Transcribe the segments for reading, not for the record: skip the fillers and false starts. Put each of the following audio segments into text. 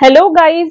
Hello guys,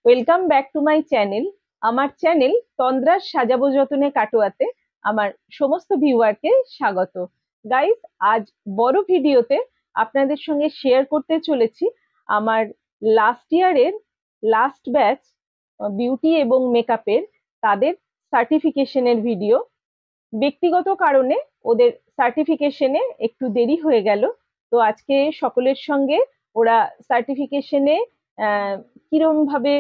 welcome back to my channel. আমার channel তন্দ্রার সাজাবো যতনে কাটোয়াতে আমার সমস্ত ভিউয়ারকে স্বাগত। গাইজ, আজ বড় ভিডিওতে আপনাদের সঙ্গে শেয়ার করতে চলেছি আমার লাস্ট ইয়ারের লাস্ট ব্যাচ বিউটি এবং মেকআপের তাদের সার্টিফিকেশনের ভিডিও। ব্যক্তিগত কারণে ওদের সার্টিফিকেশনে একটু দেরি হয়ে গেল, তো আজকে সকলের সঙ্গে ওরা সার্টিফিকেশনে কিরম ভাবে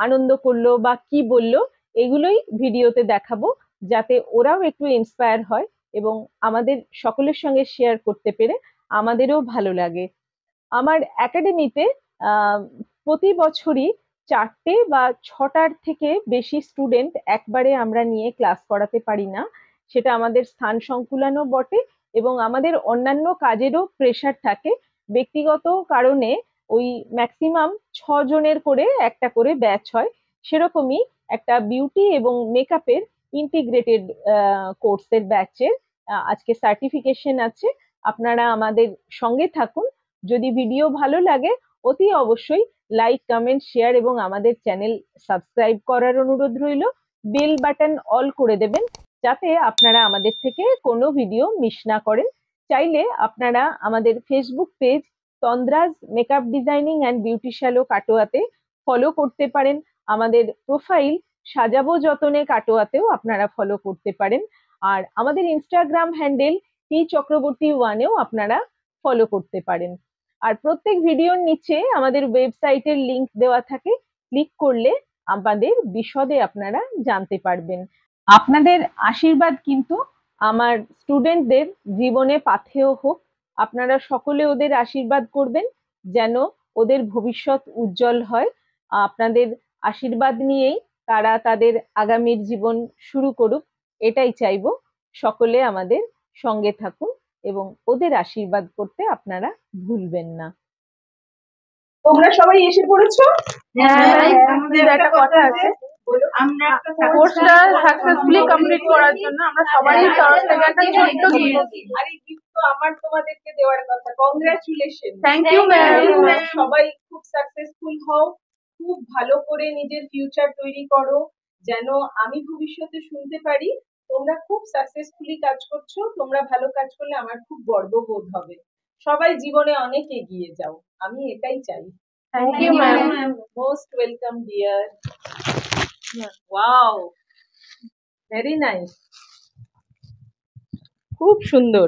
আনন্দ করলো বা কি বললো এগুলোই ভিডিওতে দেখাবো, যাতে ওরাও একটু ইন্সপায়ার হয় এবং আমাদের সকলের সঙ্গে শেয়ার করতে পেরে আমাদেরও ভালো লাগে। আমার একাডেমিতে প্রতি বছরই 4টে বা 6টার থেকে বেশি স্টুডেন্ট একবারে আমরা নিয়ে ক্লাস করাতে পারি না। সেটা আমাদের স্থান সংকুলানও বটে এবং আমাদের অন্যান্য কাজেরও প্রেশার থাকে। ব্যক্তিগত কারণে ওই ম্যাক্সিমাম 6জনের করে একটা করে ব্যাচ হয়। সেরকমই একটা বিউটি এবং মেকআপের ইন্টিগ্রেটেড কোর্সের ব্যাচের আজকে সার্টিফিকেশন আছে। আপনারা আমাদের সঙ্গে থাকুন। যদি ভিডিও ভালো লাগে অতি অবশ্যই লাইক, কমেন্ট, শেয়ার এবং আমাদের চ্যানেল সাবস্ক্রাইব করার অনুরোধ রইল। বেল বাটন অল করে দেবেন যাতে আপনারা আমাদের থেকে কোনো ভিডিও মিস না করেন। চাইলে আপনারা আমাদের Facebook page Tandraj makeup designing and beauty salon কাটোয়াতে ফলো করতে পারেন। আমাদের প্রোফাইল সাজাবো যতনে কাটোয়াতেও আপনারা ফলো করতে পারেন। আর আমাদের ইনস্টাগ্রাম হ্যান্ডেল টি.চক্রবর্তী1-এও আপনারা ফলো করতে পারেন। আর প্রত্যেক ভিডিওর নিচে আমাদের ওয়েবসাইটের লিংক দেওয়া থাকে, ক্লিক করলে আমাদের বিশদে আপনারা জানতে পারবেন। আপনাদের আশীর্বাদ কিন্তু আমার স্টুডেন্টদের জীবনে পাথেয় হোক। আপনারা সকলে ওদের আশীর্বাদ করবেন যেন ওদের ভবিষ্যৎ উজ্জ্বল হয়। আপনাদের আশীর্বাদ নিয়েই তারা তাদের আগামীর জীবন শুরু করুক, এটাই চাইবো। সকলে আমাদের সঙ্গে থাকুন এবং ওদের আশীর্বাদ করতে আপনারা ভুলবেন না। তোমরা সবাই এসে পড়েছো? হ্যাঁ, আমাদের একটা কথা আছে। আমরা কোর্সটা সাকসেসফুলি কমপ্লিট করার জন্য আমরা সবারই তরফ থেকে একটা ছোট্ট গিফট। আর এই গিফট তো আমার তোমাদেরকে দেওয়ার কথা। কংগ্রাচুলেশন। Thank you ma'am. সবাই খুব সাকসেসফুল হও, খুব ভালো করে নিজের ফিউচার তৈরি করো, যেন আমি ভবিষ্যতে শুনতে পারি তোমরা খুব সাকসেসফুলি কাজ করছো। তোমরা ভালো কাজ করলে আমার খুব গর্ববোধ হবে। সবাই জীবনে অনেক এগিয়ে যাও, আমি এটাই চাই। Thank you ma'am. Most welcome dear. Wow, very nice, খুব সুন্দর।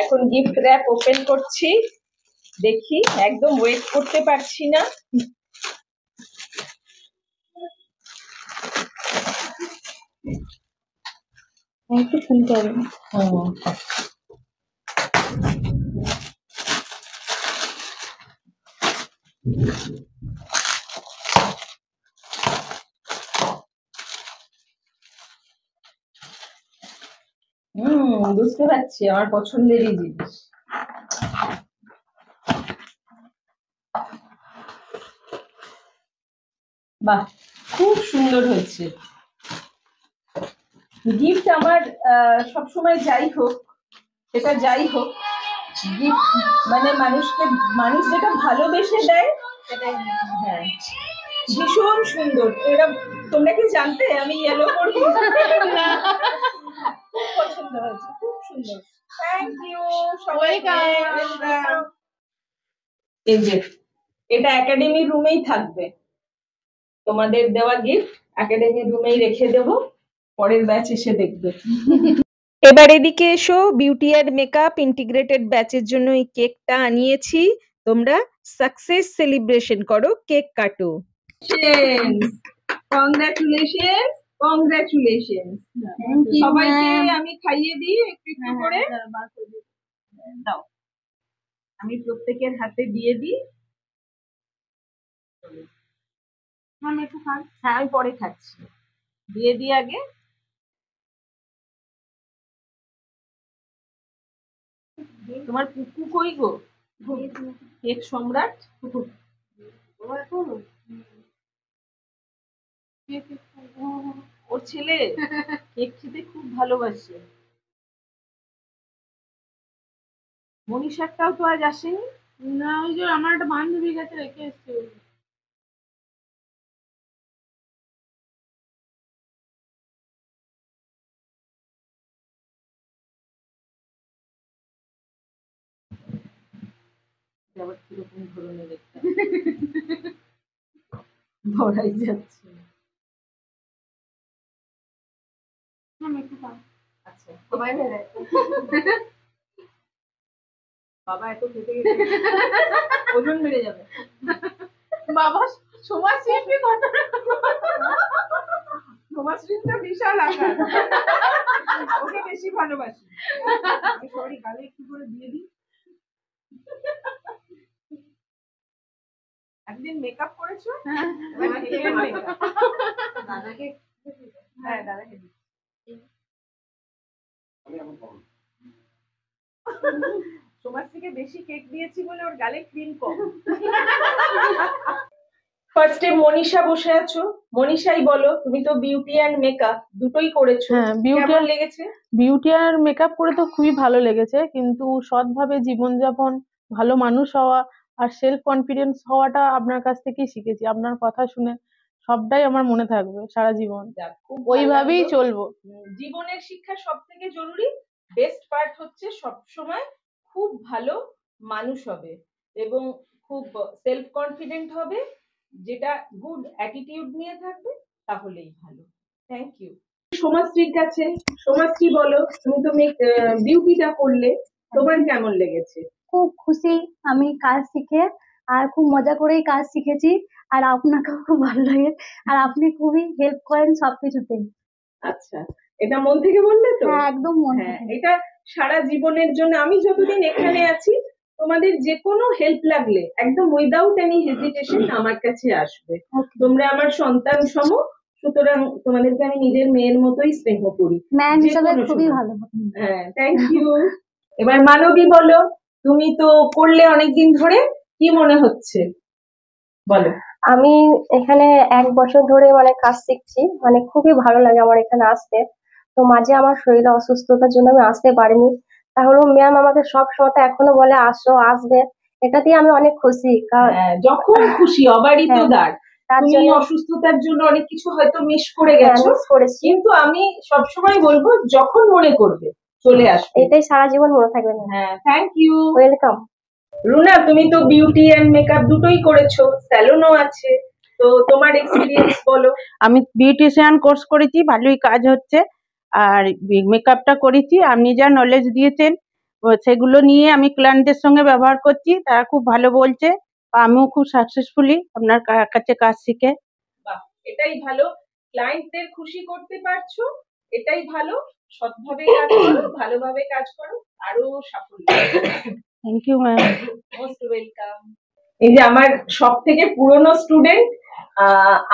এখন গিফট র্যাপ ওপেন করছি, দেখি, একদম ওয়েট করতে পারছি না। একটু শুনতে হবে। বুঝতে পারছি, আমার পছন্দেরই জিনিস। বাহ, খুব সুন্দর হয়েছে। গিফট আমার সবসময় যাই হোক, সেটা যাই হোক, গিফট মানে মানুষ যেটা ভালোবেসে দেয় সেটাই। হ্যাঁ, ভীষণ সুন্দর। তোমরা কি জানতে আমি ইয়েলো করবো? খুব পছন্দ হয়েছে, খুব সুন্দর। থ্যাংক ইউ সবাইকে। এই যে এটা একাডেমি রুমেই থাকবে, তোমাদের দেওয়া গিফট একাডেমি রুমেই রেখে দেব, পরের ব্যাচ এসে দেখবে। এবার এদিকে এসো, বিউটি আর মেকআপ ইন্টিগ্রেটেড ব্যাচের জন্য এই কেকটা আনিয়েছি। তোমরা সাকসেস সেলিব্রেশন করো, কেক কাটো। Congratulation, congratulation. সবাইকে আমি খাইয়ে দিই একটু একটু করে। দাও, আমি প্রত্যেকের হাতে দিয়ে দিই। হ্যাঁ, আমি পরে খাচ্ছি, দিয়ে দিই আগে। তোমার পুকু কই গো? কেক সম্রাট ওর ছেলে কেক খেতে খুব ভালোবাসে। মনীষারটাও তো আজ আসেনি। না, ওই যে আমার একটা বান্ধবীর কাছে রেখে এসেছি। আবার কিরকম ধরনের একটা ধরাই যাচ্ছে। আচ্ছা, বাবা এত খেতে খেতে ওজন বেড়ে যাবে। বাবা সমাজশিল্পী কত, সমাজশিল্পীটা বিশাল আকার, ওকে বেশি ভালোবাসি। সরি, গালে একটু করে দিয়ে দিই। একদিন মেকআপ করেছো? দাদাকে, হ্যাঁ দাদাকে তোমার থেকে বেশি কেক দিয়েছি বলে ওর গালে ক্রিম কম। ফার্স্টে মনীষা বসে আছো, মনীষাই বলো, তুমি তো বিউটি অ্যান্ড মেকআপ দুটোই করেছো, হ্যাঁ, বিউটি কেমন লেগেছে? বিউটি আর মেকআপ করে তো খুবই ভালো লেগেছে, কিন্তু সৎভাবে জীবনযাপন, ভালো মানুষ হওয়া আর সেলফ কনফিডেন্স হওয়াটা আপনার কাছ থেকেই শিখেছি। আপনার কথা শুনে সবটাই আমার মনে থাকবে সারা জীবন, যাক, খুব ভালো ওইভাবেই লাগলো। চলবো। জীবনের শিক্ষা সব থেকে জরুরি। বেস্ট পার্ট হচ্ছে সব সময় খুব ভালো মানুষ হবে এবং খুব সেলফ কনফিডেন্ট হবে, যেটা গুড অ্যাটিটিউড নিয়ে থাকবে, তাহলেই ভালো। Thank you. সমাজশ্রীর কাছে, সমাজশ্রী বলো, তুমি তো বিউটিটা করলে, তোমার কেমন লেগেছে? খুব খুশি আমি কাজ শিখে, আর খুব মজা করেই কাজ শিখেছি। আর আপনাকেও খুব ভালো লাগে, আর আপনি খুবই হেল্প করেন সবকিছুতেই। আচ্ছা, এটা মন থেকে বললে তো? হ্যাঁ, একদম মন হ্যাঁ, থেকে। এটা সারা জীবনের জন্য। আমি যতদিন এখানে আছি, তোমাদের যে কোনো হেল্প লাগলে একদম উইদাউট এনি হেজিটেশন আমার কাছে আসবে। Okay. তোমরা আমার সন্তান সম, সুতরাং তোমাদেরকে আমি নিজের মেয়ের মতোই স্নেহ করি। ম্যাম যে হিসাবে কোনো খুবই সময়। ভালো। হ্যাঁ, থ্যাংক ইউ। এবার মানবী বলো, তুমি তো করলে অনেকদিন ধরে, কি মনে হচ্ছে বলো? আমি এখানে 1 বছর ধরে কাজ শিখছি, খুবই ভালো লাগে আমার এখানে আসতে। তো মাঝে আমার শরীরে অসুস্থতার জন্য আমি আসতে পারিনি, তাহলেও ম্যাম আমাকে সব সময় এখনো বলে আসো, আসবে। এটা দিয়ে আমি অনেক খুশি, কারণ হ্যাঁ, যখন খুশি, অবারিত হ্যাঁ, দ্বার। তার তুমি জন্য অসুস্থতার জন্য অনেক কিছু হয়তো মিস করে হ্যাঁ, গেছো, মিস করেছি। কিন্তু আমি সবসময় বলবো যখন মনে করবে চলে আসবে। এটাই সারা জীবন মনে থাকবে ম্যাম। হ্যাঁ, থ্যাংক ইউ। ওয়েলকাম। রুনা, তুমি তো বিউটি এন্ড মেকআপ দুটোই করেছো, স্যালুনও আছে, তো তোমার এক্সপিরিয়েন্স বলো। আমি বিউটিশিয়ান কোর্স করেছি, ভালোই কাজ হচ্ছে। আর মেকআপটা করেছি, আপনি যা নলেজ দিয়েছেন সেগুলো নিয়ে আমি ক্লায়েন্টদের সঙ্গে ব্যবহার করছি, তারা খুব ভালো বলছে। আমিও খুব সাকসেসফুলি আপনার কাছে কাজ শিখে। বাহ, এটাই ভালো। ক্লায়েন্টদের খুশি করতে পারছো, এটাই ভালো। সৎভাবে কাজ করো, ভালোভাবে কাজ করো, আরো সাফল্য। Thank you ma'am. Most welcome. এই যে আমার সব থেকে পুরনো স্টুডেন্ট,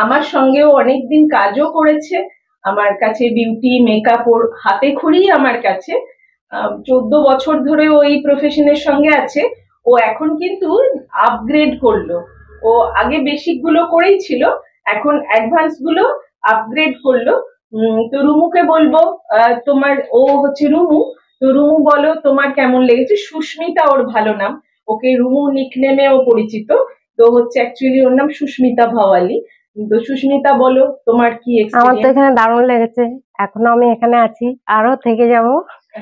আমার সঙ্গেও অনেকদিন কাজও করেছে, আমার কাছে বিউটি মেকআপ ওর হাতে খড়ি আমার কাছে। 14 বছর ধরে ওই প্রফেশনের সঙ্গে আছে। ও এখন কিন্তু আপগ্রেড করলো। ও আগে বেসিক গুলো করেই ছিল, এখন অ্যাডভান্স গুলো আপগ্রেড করলো। তো রুমুকে বলবো, তোমার, ও হচ্ছে রুমু, তো রুমু বলো তোমার কেমন লেগেছে? সুস্মিতা ওর ভালো নাম, ওকে রুমু নিকনেমেও পরিচিত। তো হচ্ছে অ্যাকচুয়ালি ওর নাম সুস্মিতা ভাওয়ালি। তো সুস্মিতা বলো তোমার কি আমার তো এক্সপিরিয়েন্স? এখানে দারুণ লেগেছে, এখনো আমি এখানে আছি, আরো থেকে যাব।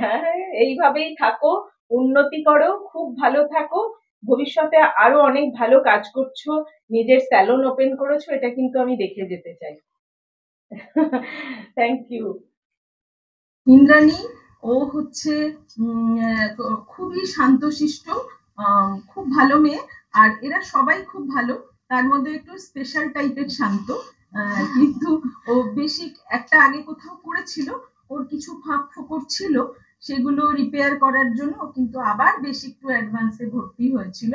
হ্যাঁ, এইভাবেই থাকো, উন্নতি করো, খুব ভালো থাকো। ভবিষ্যতে আরো অনেক ভালো কাজ করছো, নিজের স্যালন ওপেন করেছো, এটা কিন্তু আমি দেখে যেতে চাই। Thank you. ইন্দ্রাণী, ও হচ্ছে খুবই শান্তশিষ্ট, খুব ভালো মেয়ে। আর এরা সবাই খুব ভালো, তার মধ্যে একটু স্পেশাল টাইপের শান্ত। কিন্তু ও বেসিক একটা আগে কোথাও করেছিল, ওর কিছু ফাঁক ফোকর ছিল, সেগুলো রিপেয়ার করার জন্য ও কিন্তু আবার বেসিক টু অ্যাডভান্সে ভর্তি হয়েছিল।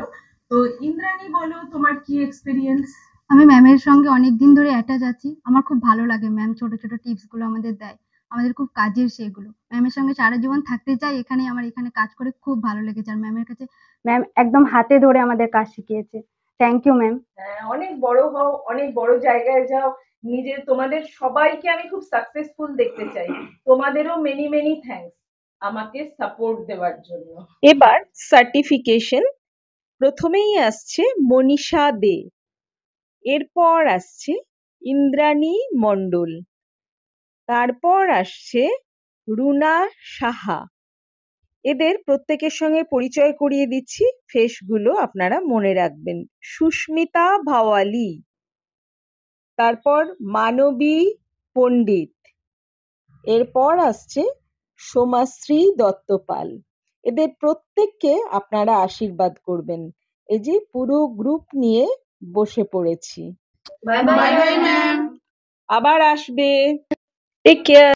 তো ইন্দ্রাণী বলো তোমার কি এক্সপিরিয়েন্স? আমি ম্যামের সঙ্গে অনেকদিন ধরে অ্যাটাচ আছি, আমার খুব ভালো লাগে। ম্যাম ছোট ছোট টিপস গুলো আমাদের দেয়, আমাদের খুব কাজের সেগুলো। ম্যামের সঙ্গে সারা জীবন থাকতে চাই এখানে, আমার এখানে কাজ করে খুব ভালো লেগেছে। আর ম্যামের কাছে ম্যাম একদম হাতে ধরে আমাদের কাজ শিখিয়েছে। Thank you ma'am. হ্যাঁ, অনেক বড় হও, অনেক বড় জায়গায় যাও। নিজের, তোমাদের সবাইকে আমি খুব সাকসেসফুল দেখতে চাই। তোমাদেরও মেনি মেনি থ্যাঙ্কস। আমাকে সাপোর্ট দেওয়ার জন্য। এবার সার্টিফিকেশন। প্রথমেই আসছে মনীষা দে, এরপর আসছে ইন্দ্রাণী মণ্ডল, তারপর আসছে রুনা সাহা। এদের প্রত্যেকের সঙ্গে পরিচয় করিয়ে দিচ্ছি, ফেসগুলো আপনারা মনে রাখবেন। সুস্মিতা ভাওয়ালি, তারপর মানবী পণ্ডিত, এরপর আসছে সোমাশ্রী দত্তপাল। এদের প্রত্যেককে আপনারা আশীর্বাদ করবেন। এই যে পুরো গ্রুপ নিয়ে বসে পড়েছি। Bye bye ma'am. আবার আসবে। Take care.